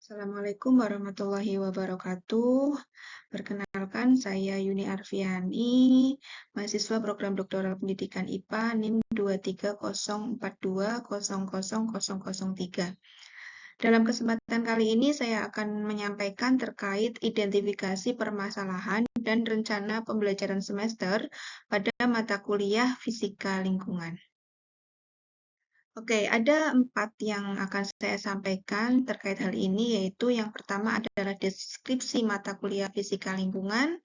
Assalamualaikum warahmatullahi wabarakatuh. Perkenalkan, saya Yuni Arfiani, mahasiswa program Doktoral Pendidikan IPA NIM 23042000003. Dalam kesempatan kali ini, saya akan menyampaikan terkait identifikasi permasalahan dan rencana pembelajaran semester pada mata kuliah Fisika Lingkungan. Oke, ada 4 yang akan saya sampaikan terkait hal ini, yaitu yang pertama adalah deskripsi mata kuliah fisika lingkungan,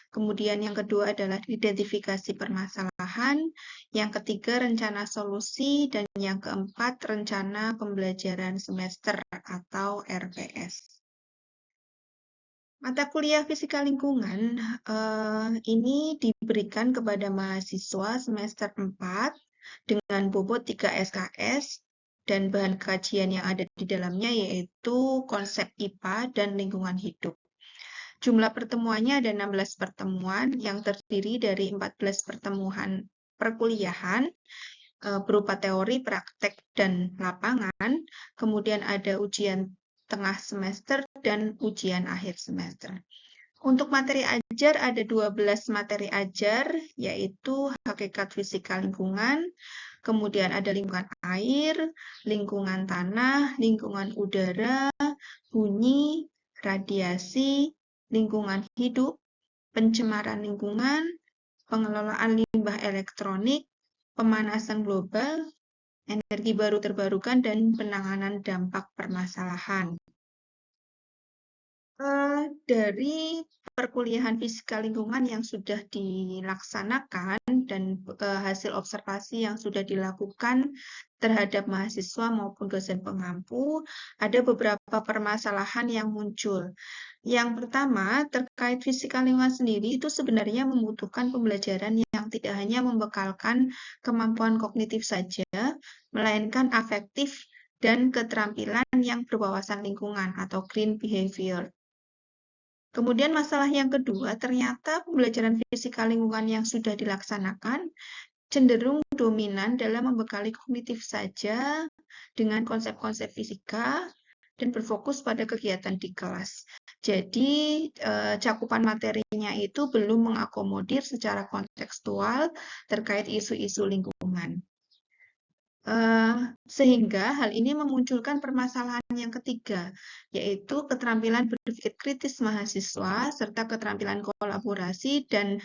kemudian yang kedua adalah identifikasi permasalahan, yang ketiga rencana solusi, dan yang keempat rencana pembelajaran semester atau RPS. Mata kuliah fisika lingkungan ini diberikan kepada mahasiswa semester 4 dengan bobot 3 SKS dan bahan kajian yang ada di dalamnya yaitu konsep IPA dan lingkungan hidup. Jumlah pertemuannya ada 16 pertemuan yang terdiri dari 14 pertemuan perkuliahan berupa teori, praktek, dan lapangan. Kemudian ada ujian tengah semester dan ujian akhir semester. Untuk materi ajar ada 12 materi ajar, yaitu hakikat fisika lingkungan, kemudian ada lingkungan air, lingkungan tanah, lingkungan udara, bunyi, radiasi, lingkungan hidup, pencemaran lingkungan, pengelolaan limbah elektronik, pemanasan global, energi baru terbarukan, dan penanganan dampak permasalahan. Dari perkuliahan fisika lingkungan yang sudah dilaksanakan dan hasil observasi yang sudah dilakukan terhadap mahasiswa maupun dosen pengampu, ada beberapa permasalahan yang muncul. Yang pertama, terkait fisika lingkungan sendiri itu sebenarnya membutuhkan pembelajaran yang tidak hanya membekalkan kemampuan kognitif saja, melainkan afektif dan keterampilan yang berwawasan lingkungan atau green behavior. Kemudian masalah yang kedua, ternyata pembelajaran fisika lingkungan yang sudah dilaksanakan cenderung dominan dalam membekali kognitif saja dengan konsep-konsep fisika dan berfokus pada kegiatan di kelas. Jadi, cakupan materinya itu belum mengakomodir secara kontekstual terkait isu-isu lingkungan. Sehingga hal ini memunculkan permasalahan yang ketiga, yaitu keterampilan berpikir kritis mahasiswa, serta keterampilan kolaborasi dan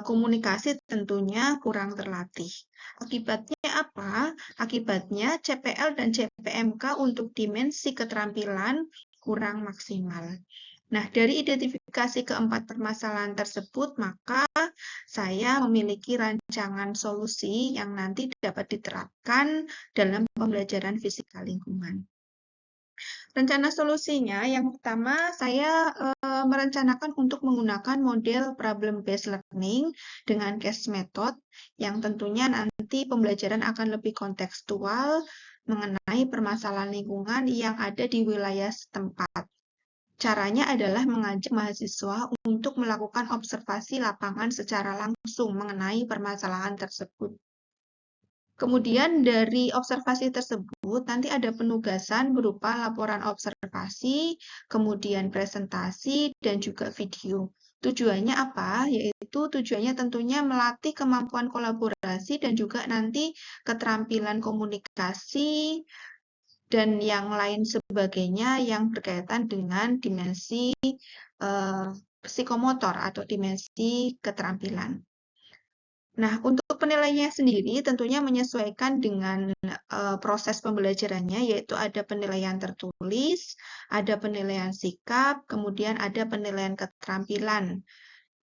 komunikasi tentunya kurang terlatih. Akibatnya apa? Akibatnya CPL dan CPMK untuk dimensi keterampilan kurang maksimal. Nah, dari identifikasi keempat permasalahan tersebut, maka saya memiliki rancangan solusi yang nanti dapat diterapkan dalam pembelajaran fisika lingkungan. Rencana solusinya, yang pertama, saya merencanakan untuk menggunakan model problem-based learning dengan case method, yang tentunya nanti pembelajaran akan lebih kontekstual mengenai permasalahan lingkungan yang ada di wilayah setempat. Caranya adalah mengajak mahasiswa untuk melakukan observasi lapangan secara langsung mengenai permasalahan tersebut. Kemudian dari observasi tersebut nanti ada penugasan berupa laporan observasi, kemudian presentasi, dan juga video. Tujuannya apa? Yaitu tujuannya tentunya melatih kemampuan kolaborasi dan juga nanti keterampilan komunikasi dan yang lain sebagainya yang berkaitan dengan dimensi psikomotor atau dimensi keterampilan. Nah, untuk penilaiannya sendiri tentunya menyesuaikan dengan proses pembelajarannya, yaitu ada penilaian tertulis, ada penilaian sikap, kemudian ada penilaian keterampilan.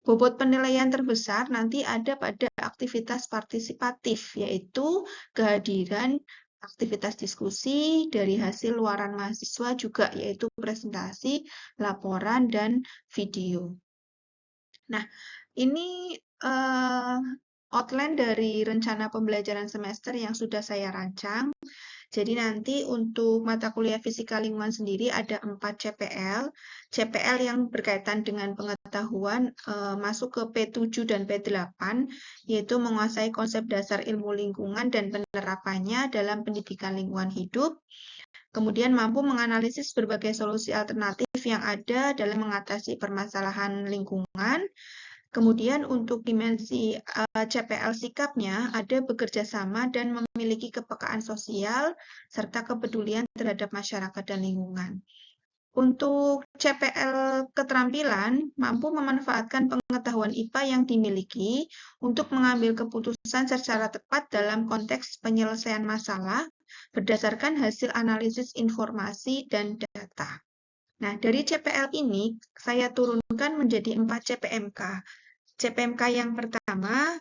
Bobot penilaian terbesar nanti ada pada aktivitas partisipatif, yaitu kehadiran aktivitas diskusi dari hasil luaran mahasiswa juga, yaitu presentasi, laporan, dan video. Nah, ini outline dari rencana pembelajaran semester yang sudah saya rancang. Jadi nanti untuk mata kuliah fisika lingkungan sendiri ada 4 CPL. CPL yang berkaitan dengan pengetahuan masuk ke P7 dan P8, yaitu menguasai konsep dasar ilmu lingkungan dan penerapannya dalam pendidikan lingkungan hidup. Kemudian mampu menganalisis berbagai solusi alternatif yang ada dalam mengatasi permasalahan lingkungan. Kemudian untuk dimensi CPL sikapnya ada bekerja sama dan memiliki kepekaan sosial serta kepedulian terhadap masyarakat dan lingkungan. Untuk CPL keterampilan, mampu memanfaatkan pengetahuan IPA yang dimiliki untuk mengambil keputusan secara tepat dalam konteks penyelesaian masalah berdasarkan hasil analisis informasi dan data. Nah, dari CPL ini saya turunkan menjadi 4 CPMK. CPMK yang pertama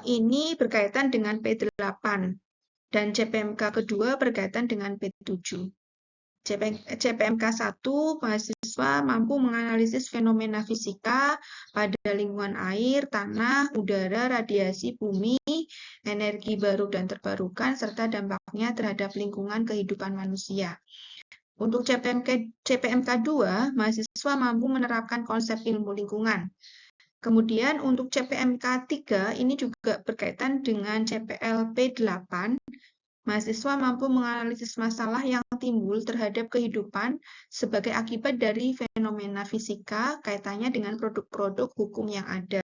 ini berkaitan dengan P8 dan CPMK kedua berkaitan dengan P7. CPMK 1, mahasiswa mampu menganalisis fenomena fisika pada lingkungan air, tanah, udara, radiasi bumi, energi baru dan terbarukan, serta dampaknya terhadap lingkungan kehidupan manusia. Untuk CPMK 2, mahasiswa mampu menerapkan konsep ilmu lingkungan. Kemudian untuk CPMK 3, ini juga berkaitan dengan CPL P8, mahasiswa mampu menganalisis masalah yang timbul terhadap kehidupan sebagai akibat dari fenomena fisika kaitannya dengan produk-produk hukum yang ada.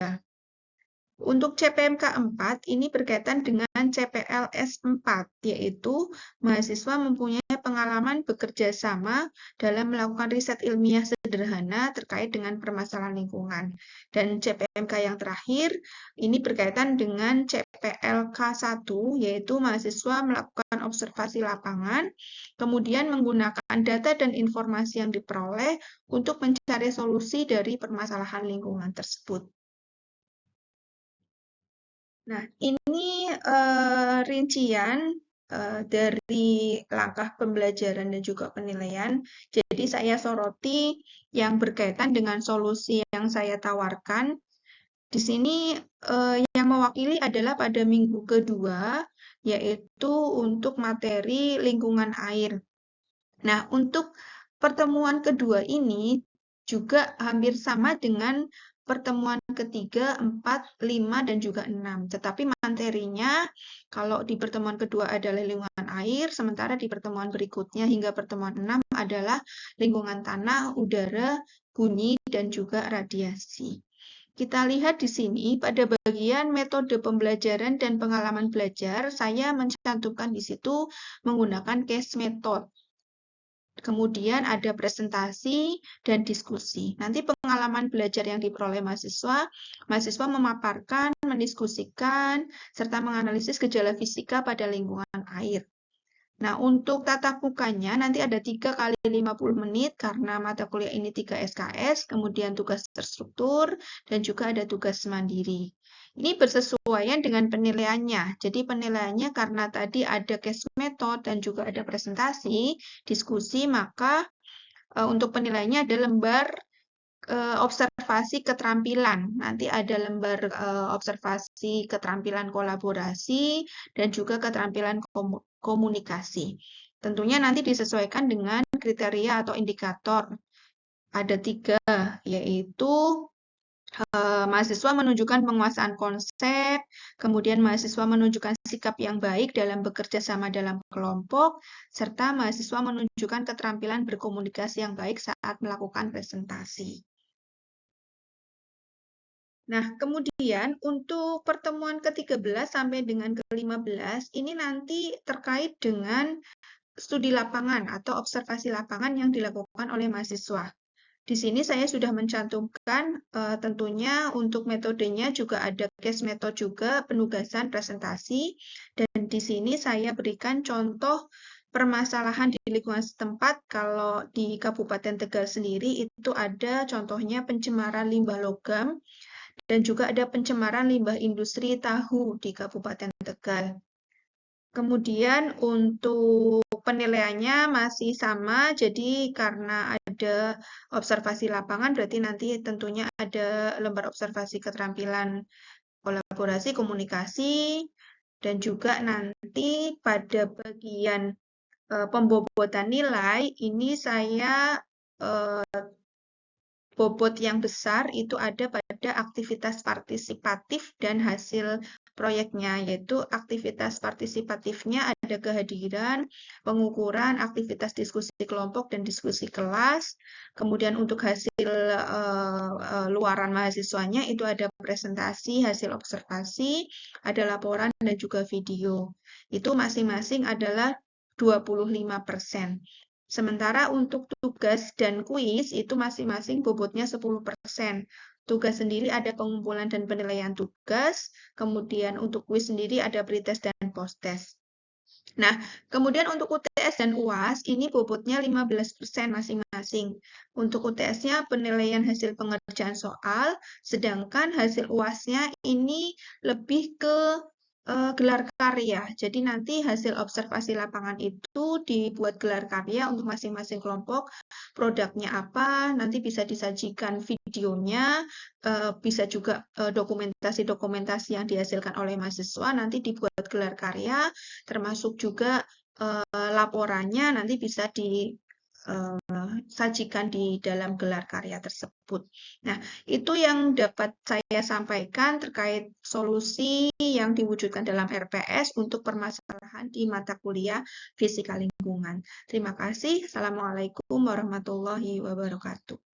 Untuk CPMK 4, ini berkaitan dengan CPLS 4, yaitu mahasiswa mempunyai pengalaman bekerja sama dalam melakukan riset ilmiah sederhana terkait dengan permasalahan lingkungan. Dan CPMK yang terakhir, ini berkaitan dengan CPLK 1, yaitu mahasiswa melakukan observasi lapangan, kemudian menggunakan data dan informasi yang diperoleh untuk mencari solusi dari permasalahan lingkungan tersebut. Nah, ini rincian dari langkah pembelajaran dan juga penilaian. Jadi saya soroti yang berkaitan dengan solusi yang saya tawarkan. Di sini yang mewakili adalah pada minggu kedua, yaitu untuk materi lingkungan air. Nah, untuk pertemuan kedua ini juga hampir sama dengan pertemuan ketiga, 4, 5, dan juga 6. Tetapi materinya kalau di pertemuan kedua adalah lingkungan air, sementara di pertemuan berikutnya hingga pertemuan 6 adalah lingkungan tanah, udara, bunyi, dan juga radiasi. Kita lihat di sini pada bagian metode pembelajaran dan pengalaman belajar, saya mencantumkan di situ menggunakan case method. Kemudian ada presentasi dan diskusi. Nanti pengalaman belajar yang diperoleh mahasiswa memaparkan, mendiskusikan, serta menganalisis gejala fisika pada lingkungan air. Nah, untuk tatap mukanya nanti ada 3 kali 50 menit karena mata kuliah ini 3 SKS, kemudian tugas terstruktur, dan juga ada tugas mandiri. Ini bersesuaian dengan penilaiannya. Jadi penilaiannya karena tadi ada case method dan juga ada presentasi, diskusi, maka untuk penilaiannya ada lembar observasi keterampilan. Nanti ada lembar observasi keterampilan kolaborasi dan juga keterampilan komunikasi. Tentunya nanti disesuaikan dengan kriteria atau indikator. Ada 3, yaitu mahasiswa menunjukkan penguasaan konsep, kemudian mahasiswa menunjukkan sikap yang baik dalam bekerja sama dalam kelompok, serta mahasiswa menunjukkan keterampilan berkomunikasi yang baik saat melakukan presentasi. Nah, kemudian untuk pertemuan ke-13 sampai dengan ke-15, ini nanti terkait dengan studi lapangan atau observasi lapangan yang dilakukan oleh mahasiswa. Di sini saya sudah mencantumkan tentunya untuk metodenya juga ada case method juga, penugasan, presentasi, dan di sini saya berikan contoh permasalahan di lingkungan setempat. Kalau di Kabupaten Tegal sendiri itu ada contohnya pencemaran limbah logam dan juga ada pencemaran limbah industri tahu di Kabupaten Tegal. Kemudian untuk penilaiannya masih sama, jadi karena ada observasi lapangan, berarti nanti tentunya ada lembar observasi keterampilan kolaborasi, komunikasi, dan juga nanti pada bagian pembobotan nilai, ini saya bobot yang besar itu ada pada aktivitas partisipatif dan hasil proyeknya, yaitu aktivitas partisipatifnya ada kehadiran, pengukuran, aktivitas diskusi kelompok dan diskusi kelas. Kemudian untuk hasil luaran mahasiswanya itu ada presentasi, hasil observasi, ada laporan dan juga video. Itu masing-masing adalah 25%. Sementara untuk tugas dan kuis itu masing-masing bobotnya 10%. Tugas sendiri ada pengumpulan dan penilaian tugas, kemudian untuk kuis sendiri ada pretest dan posttest. Nah, kemudian untuk UTS dan UAS ini bobotnya 15% masing-masing. Untuk UTS-nya penilaian hasil pengerjaan soal, sedangkan hasil UAS-nya ini lebih ke gelar karya. Jadi nanti hasil observasi lapangan itu dibuat gelar karya untuk masing-masing kelompok. Produknya apa, nanti bisa disajikan videonya, bisa juga dokumentasi-dokumentasi yang dihasilkan oleh mahasiswa, nanti dibuat gelar karya, termasuk juga laporannya nanti bisa disajikan di dalam gelar karya tersebut. Nah, itu yang dapat saya sampaikan terkait solusi yang diwujudkan dalam RPS untuk permasalahan di mata kuliah Fisika Lingkungan. Terima kasih. Assalamualaikum warahmatullahi wabarakatuh.